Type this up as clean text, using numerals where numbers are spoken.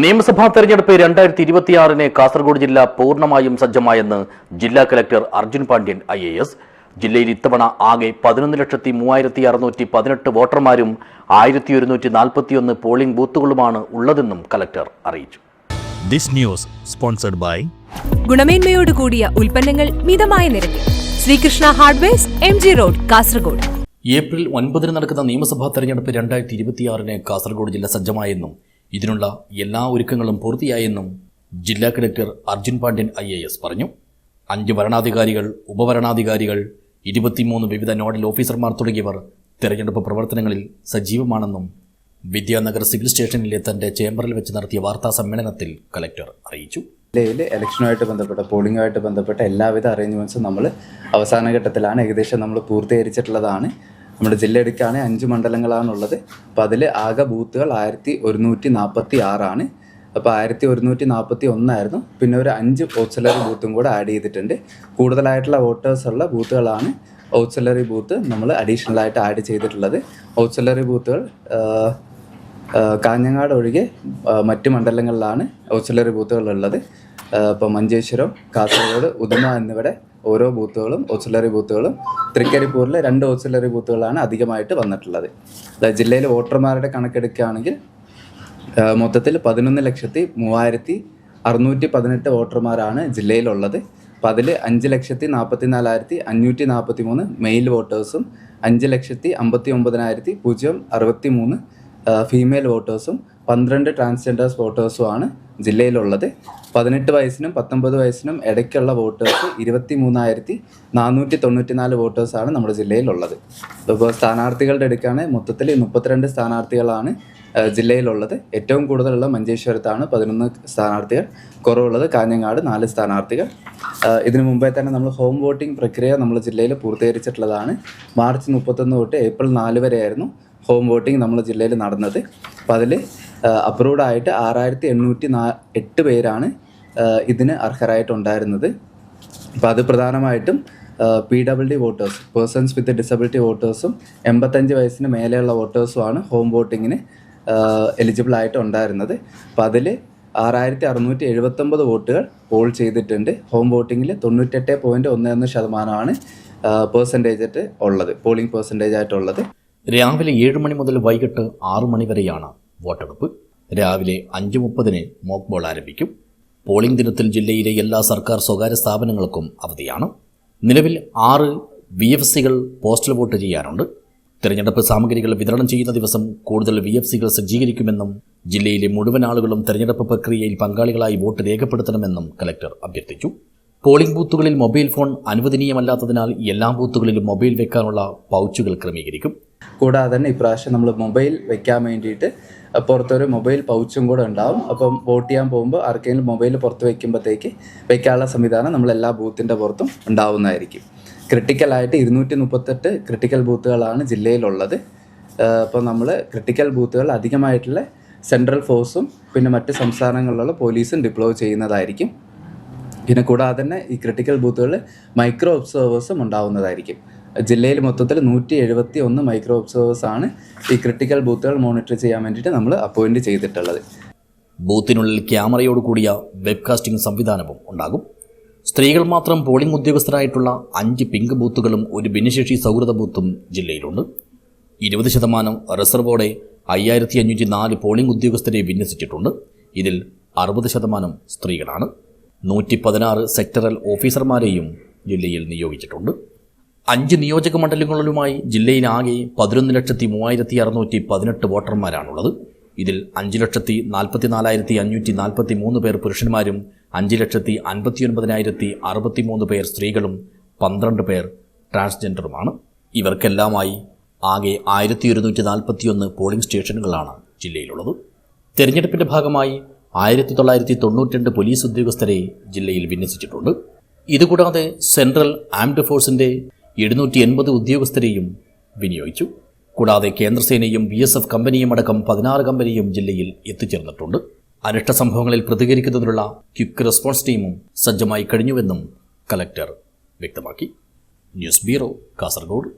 നിയമസഭാ തെരഞ്ഞെടുപ്പ് 2026 കാസർഗോഡ് ജില്ല പൂർണ്ണമായും സജ്ജമായെന്ന് ജില്ലാ കലക്ടർ അർജുൻ പാണ്ഡ്യൻ IAS. ജില്ലയിൽ ഇത്തവണ ആകെ 11,3618 വോട്ടർമാരും 1141 പോളിംഗ് ബൂത്തുകളുമാണ് ഉള്ളതെന്നും കലക്ടർ അറിയിച്ചു. This news sponsored by ഗുണമേന്മയോട് കൂടിയ ഉൽപ്പന്നങ്ങൾ മിതമായ നിരക്കിൽ Sreekrishna hardwares MG road Kasaragod. April 9 നടക്കുന്ന നിയമസഭാ തെരഞ്ഞെടുപ്പ് 2026 കാസർഗോഡ് ജില്ല സജ്ജമായെന്നും ഇതിനുള്ള എല്ലാ ഒരുക്കങ്ങളും പൂർത്തിയായെന്നും ജില്ലാ കലക്ടർ അർജുൻ പാണ്ഡ്യൻ IAS പറഞ്ഞു. 5 വരണാധികാരികൾ, ഉപവരണാധികാരികൾ, 23 വിവിധ നോഡൽ ഓഫീസർമാർ തുടങ്ങിയവർ തെരഞ്ഞെടുപ്പ് പ്രവർത്തനങ്ങളിൽ സജീവമാണെന്നും വിദ്യാനഗർ സിവിൽ സ്റ്റേഷനിലെ തന്റെ ചേംബറിൽ വെച്ച് നടത്തിയ വാർത്താ സമ്മേളനത്തിൽ കലക്ടർ അറിയിച്ചു. ജില്ലയിൽ ഇലക്ഷനുമായിട്ട് ബന്ധപ്പെട്ട പോളിംഗുമായിട്ട് ബന്ധപ്പെട്ട എല്ലാവിധ അറേഞ്ച്മെൻറ്റ്സും നമ്മൾ അവസാന ഘട്ടത്തിലാണ്. ഏകദേശം നമ്മൾ പൂർത്തീകരിച്ചിട്ടുള്ളതാണ്. നമ്മുടെ ജില്ല എടുക്കുകയാണ് 5 മണ്ഡലങ്ങളാണുള്ളത്. അപ്പോൾ അതിൽ ആകെ ബൂത്തുകൾ 1146 അപ്പോൾ 1141 ആയിരുന്നു. പിന്നെ ഒരു 5 ഓക്സിലറി ബൂത്തും കൂടെ ആഡ് ചെയ്തിട്ടുണ്ട്. കൂടുതലായിട്ടുള്ള വോട്ടേഴ്സ് ഉള്ള ബൂത്തുകളാണ് ഓക്സിലറി ബൂത്ത് നമ്മൾ അഡീഷണലായിട്ട് ആഡ് ചെയ്തിട്ടുള്ളത്. ഓക്സിലറി ബൂത്തുകൾ കാഞ്ഞങ്ങാട് ഒഴികെ മറ്റ് മണ്ഡലങ്ങളിലാണ് ഓക്സിലറി ബൂത്തുകളുള്ളത്. ഇപ്പോൾ മഞ്ചേശ്വരം, കാസർഗോഡ്, ഉദുമ എന്നിവിടെ ഓരോ ബൂത്തുകളും ഓക്സിലറി ബൂത്തുകളും, തൃക്കരിപ്പൂരിൽ 2 ഓക്സിലറി ബൂത്തുകളാണ് അധികമായിട്ട് വന്നിട്ടുള്ളത്. ജില്ലയിലെ വോട്ടർമാരുടെ കണക്കെടുക്കുകയാണെങ്കിൽ മൊത്തത്തിൽ 11,03,618 വോട്ടർമാരാണ് ജില്ലയിലുള്ളത്. അപ്പോൾ അതിൽ 5,44,543 മെയിൽ വോട്ടേഴ്സും 5,59,063 ഫീമെയിൽ വോട്ടേഴ്സും 12 ട്രാൻസ്ജെൻഡേഴ്സ് വോട്ടേഴ്സുമാണ് ജില്ലയിലുള്ളത്. 18 വയസ്സിനും 19 വയസ്സിനും ഇടയ്ക്കുള്ള വോട്ടേഴ്സ് 23,494 വോട്ടേഴ്സാണ് നമ്മുടെ ജില്ലയിലുള്ളത്. ഇപ്പോൾ സ്ഥാനാർത്ഥികളുടെ എടുക്കുകയാണെങ്കിൽ മൊത്തത്തിൽ 32 സ്ഥാനാർത്ഥികളാണ് ജില്ലയിലുള്ളത്. ഏറ്റവും കൂടുതലുള്ള മഞ്ചേശ്വരത്താണ് 11 സ്ഥാനാർത്ഥികൾ, കുറവുള്ളത് കാഞ്ഞങ്ങാട് 4 സ്ഥാനാർത്ഥികൾ. ഇതിനു മുമ്പേ തന്നെ നമ്മൾ ഹോം വോട്ടിംഗ് പ്രക്രിയ നമ്മൾ ജില്ലയിൽ പൂർത്തീകരിച്ചിട്ടുള്ളതാണ്. മാർച്ച് 31 തൊട്ട് ഏപ്രിൽ 4 വരെയായിരുന്നു ഹോം വോട്ടിംഗ് നമ്മുടെ ജില്ലയിൽ നടന്നത്. അപ്പോൾ അതിൽ അപ്രൂവ്ഡ് ആയിട്ട് 6,808 പേരാണ് ഇതിന് അർഹരായിട്ടുണ്ടായിരുന്നത്. അപ്പോൾ അത് പ്രധാനമായിട്ടും PWD voters, persons with disability വോട്ടേഴ്സും 85 വയസ്സിന് മേലെയുള്ള വോട്ടേഴ്സുമാണ് ഹോം വോട്ടിങ്ങിന് എലിജിബിൾ ആയിട്ട് ഉണ്ടായിരുന്നത്. അപ്പോൾ അതിൽ 6,679 വോട്ടുകൾ പോൾ ചെയ്തിട്ടുണ്ട്. ഹോം വോട്ടിങ്ങിൽ 98.11% പെർസെൻറ്റേജ് ഉള്ളത്, പോളിംഗ് പെർസെൻറ്റേജ് ആയിട്ടുള്ളത്. രാവിലെ 7 മണി മുതൽ വൈകിട്ട് 6 മണി വരെയാണ് വോട്ടെടുപ്പ്. രാവിലെ 5:30 മോക്ക് പോൾ ആരംഭിക്കും. പോളിംഗ് ദിനത്തിൽ ജില്ലയിലെ എല്ലാ സർക്കാർ സ്വകാര്യ സ്ഥാപനങ്ങൾക്കും അവധിയാണ്. നിലവിൽ 6 VFCകൾ പോസ്റ്റൽ വോട്ട് ചെയ്യാനുണ്ട്. തെരഞ്ഞെടുപ്പ് സാമഗ്രികൾ വിതരണം ചെയ്യുന്ന ദിവസം കൂടുതൽ VFCകൾ സജ്ജീകരിക്കുമെന്നും ജില്ലയിലെ മുഴുവൻ ആളുകളും തെരഞ്ഞെടുപ്പ് പ്രക്രിയയിൽ പങ്കാളികളായി വോട്ട് രേഖപ്പെടുത്തണമെന്നും കലക്ടർ അഭ്യർത്ഥിച്ചു. പോളിംഗ് ബൂത്തുകളിൽ മൊബൈൽ ഫോൺ അനുവദനീയമല്ലാത്തതിനാൽ എല്ലാ ബൂത്തുകളിലും മൊബൈൽ വെക്കാനുള്ള പൗച്ചുകൾ ക്രമീകരിക്കും. കൂടാതെ തന്നെ ഇപ്രാവശ്യം നമ്മൾ മൊബൈൽ വെക്കാൻ വേണ്ടിയിട്ട് പുറത്തൊരു മൊബൈൽ പൗച്ചും കൂടെ ഉണ്ടാവും. അപ്പം വോട്ട് ചെയ്യാൻ പോകുമ്പോൾ ആർക്കെങ്കിലും മൊബൈൽ പുറത്ത് വയ്ക്കുമ്പോഴത്തേക്ക് വെക്കാനുള്ള സംവിധാനം നമ്മൾ എല്ലാ ബൂത്തിൻ്റെ പുറത്തും ഉണ്ടാവുന്നതായിരിക്കും. ക്രിട്ടിക്കലായിട്ട് 238 ക്രിട്ടിക്കൽ ബൂത്തുകളാണ് ജില്ലയിലുള്ളത്. അപ്പോൾ നമ്മൾ ക്രിട്ടിക്കൽ ബൂത്തുകൾ അധികമായിട്ടുള്ള സെൻട്രൽ ഫോഴ്സും പിന്നെ മറ്റ് സംസ്ഥാനങ്ങളിലുള്ള പോലീസും ഡിപ്ലോയ് ചെയ്യുന്നതായിരിക്കും. പിന്നെ കൂടാതെ തന്നെ ഈ ക്രിട്ടിക്കൽ ബൂത്തുകളിൽ മൈക്രോ ഒബ്സർവേഴ്സും ഉണ്ടാവുന്നതായിരിക്കും. ജില്ലയിൽ മൊത്തത്തിൽ 171 മൈക്രോ ഒബ്സർവേഴ്സാണ് ഈ ക്രിട്ടിക്കൽ ബൂത്തുകൾ മോണിറ്റർ ചെയ്യാൻ വേണ്ടിയിട്ട് നമ്മൾ അപ്പോയിൻറ്റ് ചെയ്തിട്ടുള്ളത്. ബൂത്തിനുള്ളിൽ ക്യാമറയോട് കൂടിയ വെബ്കാസ്റ്റിംഗ് സംവിധാനവും ഉണ്ടാകും. സ്ത്രീകൾ മാത്രം പോളിംഗ് ഉദ്യോഗസ്ഥരായിട്ടുള്ള 5 പിങ്ക് ബൂത്തുകളും ഒരു ഭിന്നശേഷി സൗഹൃദ ബൂത്തും ജില്ലയിലുണ്ട്. 20% റിസർവോടെ 5,504 പോളിംഗ് ഉദ്യോഗസ്ഥരെ വിന്യസിച്ചിട്ടുണ്ട്. ഇതിൽ 60% സ്ത്രീകളാണ്. 116 സെക്ടറൽ ഓഫീസർമാരെയും ജില്ലയിൽ നിയോഗിച്ചിട്ടുണ്ട്. 5 നിയോജക മണ്ഡലങ്ങളിലുമായി ജില്ലയിലാകെ 11,03,618 വോട്ടർമാരാണുള്ളത്. ഇതിൽ 5,44,543 പേർ പുരുഷന്മാരും 5,59,063 പേർ സ്ത്രീകളും 12 പേർ ട്രാൻസ്ജെൻഡറുമാണ്. ഇവർക്കെല്ലാമായി ആകെ 1,141 പോളിംഗ് സ്റ്റേഷനുകളാണ് ജില്ലയിലുള്ളത്. തെരഞ്ഞെടുപ്പിൻ്റെ ഭാഗമായി 1,992 പോലീസ് ഉദ്യോഗസ്ഥരെ ജില്ലയിൽ വിന്യസിച്ചിട്ടുണ്ട്. ഇതുകൂടാതെ സെൻട്രൽ ആംഡ് ഫോഴ്സിൻ്റെ 780 ഉദ്യോഗസ്ഥരെയും വിനിയോഗിച്ചു. കൂടാതെ കേന്ദ്രസേനയും BSF കമ്പനിയും അടക്കം 16 കമ്പനിയും ജില്ലയിൽ എത്തിച്ചേർന്നിട്ടുണ്ട്. അനിഷ്ട സംഭവങ്ങളിൽ പ്രതികരിക്കുന്നതിനുള്ള ക്വിക്ക് റെസ്പോൺസ് ടീമും സജ്ജമായി കഴിഞ്ഞുവെന്നും കലക്ടർ വ്യക്തമാക്കി. News bureau, Kasaragod.